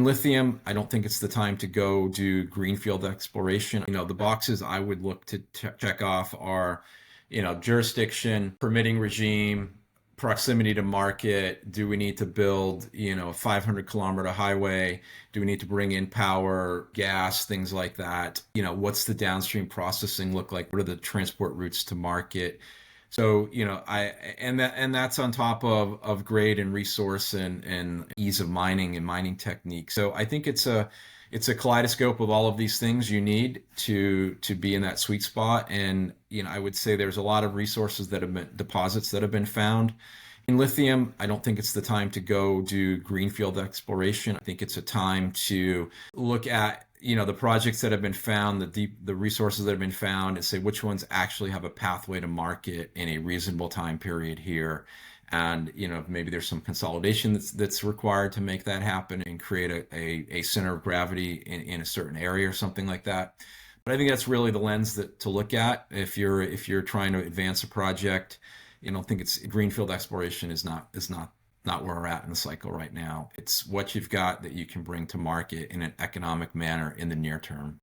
In lithium, I don't think it's the time to go do greenfield exploration. The boxes I would look to check off are, jurisdiction, permitting regime, proximity to market. Do we need to build, a 500-kilometer highway? Do we need to bring in power, gas, things like that? What's the downstream processing look like? What are the transport routes to market? So, that's on top of grade and resource and ease of mining and mining technique. So I think it's a kaleidoscope of all of these things you need to be in that sweet spot. And, I would say there's a lot of resources that have been deposits that have been found. In lithium, I don't think it's the time to go do greenfield exploration. I think it's a time to look at, the projects that have been found, the resources that have been found, and say which ones actually have a pathway to market in a reasonable time period here. And, maybe there's some consolidation that's required to make that happen and create a center of gravity in a certain area or something like that. But I think that's really the lens to look at if you're trying to advance a project. I think it's greenfield exploration is not where we're at in the cycle right now. It's what you've got that you can bring to market in an economic manner in the near term.